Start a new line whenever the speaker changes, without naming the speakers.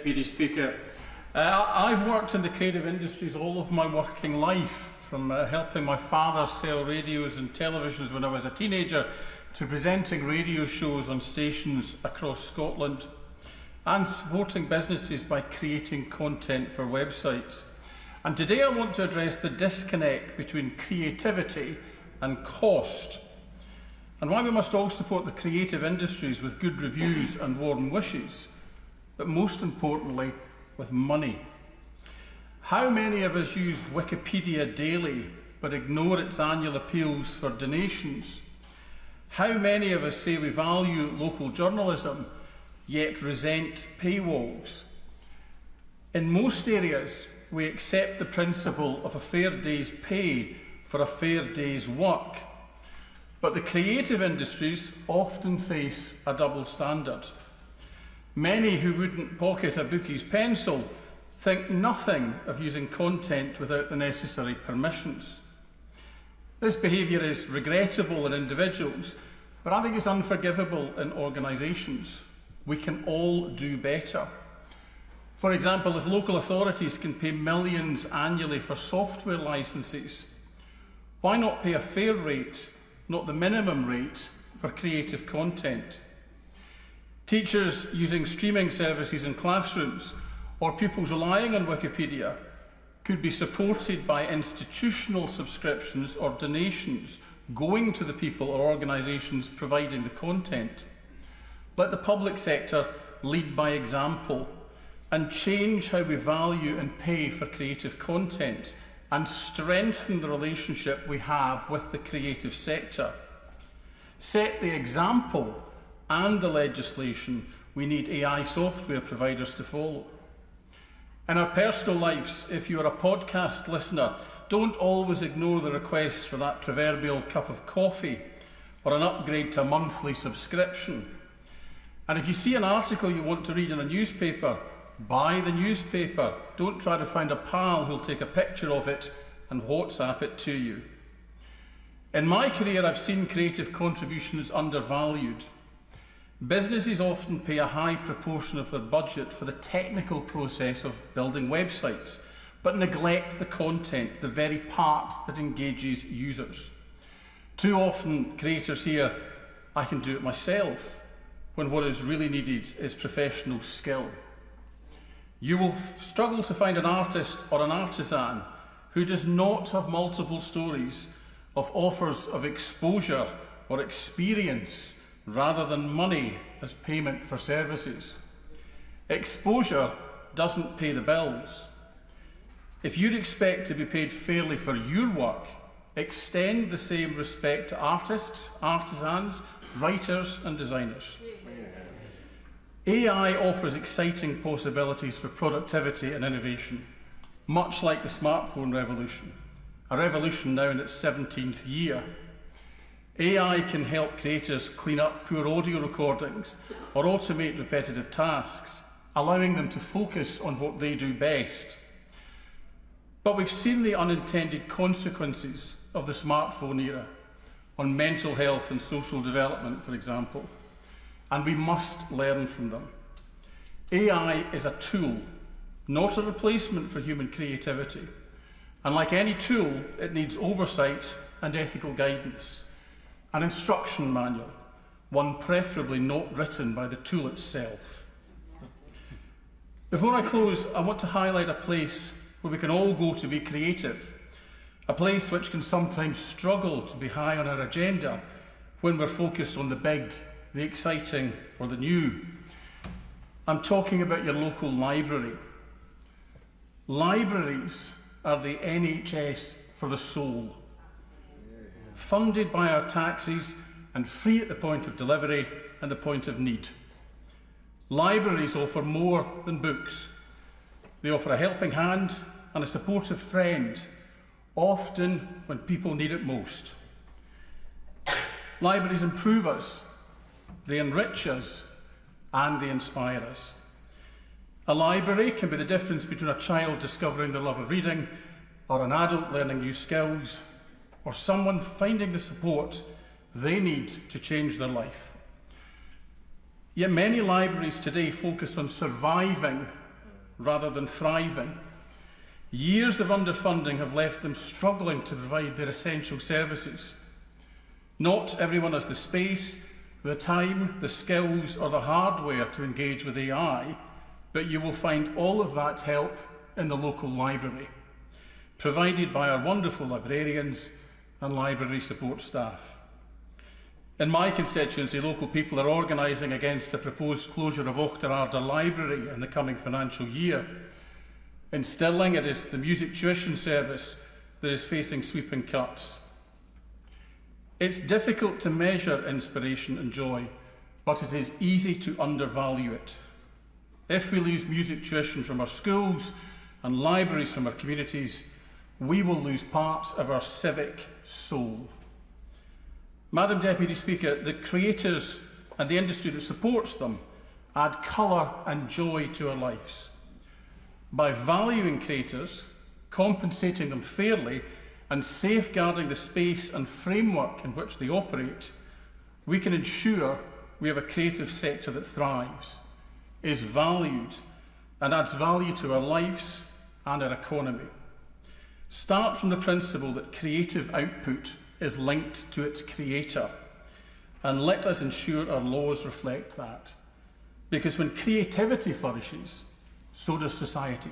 Deputy Speaker. I've worked in the creative industries all of my working life, from helping my father sell radios and televisions when I was a teenager, to presenting radio shows on stations across Scotland, and supporting businesses by creating content for websites. And today I want to address the disconnect between creativity and cost, and why we must all support the creative industries with good reviews and warm wishes, but most importantly, with money. How many of us use Wikipedia daily but ignore its annual appeals for donations? How many of us say we value local journalism yet resent paywalls? In most areas, we accept the principle of a fair day's pay for a fair day's work. But the creative industries often face a double standard. Many who wouldn't pocket a bookie's pencil think nothing of using content without the necessary permissions. This behaviour is regrettable in individuals, but I think it's unforgivable in organisations. We can all do better. For example, if local authorities can pay millions annually for software licences, why not pay a fair rate, not the minimum rate, for creative content? Teachers using streaming services in classrooms, or pupils relying on Wikipedia, could be supported by institutional subscriptions or donations going to the people or organisations providing the content. Let the public sector lead by example and change how we value and pay for creative content, and strengthen the relationship we have with the creative sector. Set the example and the legislation we need AI software providers to follow. In our personal lives, if you are a podcast listener, don't always ignore the request for that proverbial cup of coffee or an upgrade to a monthly subscription. And if you see an article you want to read in a newspaper, buy the newspaper. Don't try to find a pal who'll take a picture of it and WhatsApp it to you. In my career, I've seen creative contributions undervalued. Businesses often pay a high proportion of their budget for the technical process of building websites, but neglect the content, the very part that engages users. Too often, creators hear, "I can do it myself," when what is really needed is professional skill. You will struggle to find an artist or an artisan who does not have multiple stories of offers of exposure or experience rather than money as payment for services. Exposure doesn't pay the bills. If you'd expect to be paid fairly for your work, extend the same respect to artists, artisans, writers and designers. AI offers exciting possibilities for productivity and innovation, much like the smartphone revolution, a revolution now in its 17th year. AI can help creators clean up poor audio recordings or automate repetitive tasks, allowing them to focus on what they do best. But we've seen the unintended consequences of the smartphone era on mental health and social development, for example, and we must learn from them. AI is a tool, not a replacement for human creativity. And like any tool, it needs oversight and ethical guidance. An instruction manual, one preferably not written by the tool itself. Before I close, I want to highlight a place where we can all go to be creative, a place which can sometimes struggle to be high on our agenda when we're focused on the big, the exciting, or the new. I'm talking about your local library. Libraries are the NHS for the soul. Funded by our taxes and free at the point of delivery and the point of need. Libraries offer more than books. They offer a helping hand and a supportive friend, often when people need it most. Libraries improve us, they enrich us, and they inspire us. A library can be the difference between a child discovering their love of reading, or an adult learning new skills, or someone finding the support they need to change their life. Yet many libraries today focus on surviving rather than thriving. Years of underfunding have left them struggling to provide their essential services. Not everyone has the space, the time, the skills or the hardware to engage with AI, but you will find all of that help in the local library, provided by our wonderful librarians and library support staff. In my constituency, local people are organising against the proposed closure of Ochterarder Library in the coming financial year. In Stirling, it is the music tuition service that is facing sweeping cuts. It's difficult to measure inspiration and joy, but it is easy to undervalue it. If we lose music tuition from our schools and libraries from our communities, we will lose parts of our civic soul. Madam Deputy Speaker, the creators and the industry that supports them add colour and joy to our lives. By valuing creators, compensating them fairly, and safeguarding the space and framework in which they operate, we can ensure we have a creative sector that thrives, is valued, and adds value to our lives and our economy. Start from the principle that creative output is linked to its creator, and let us ensure our laws reflect that. Because when creativity flourishes, so does society.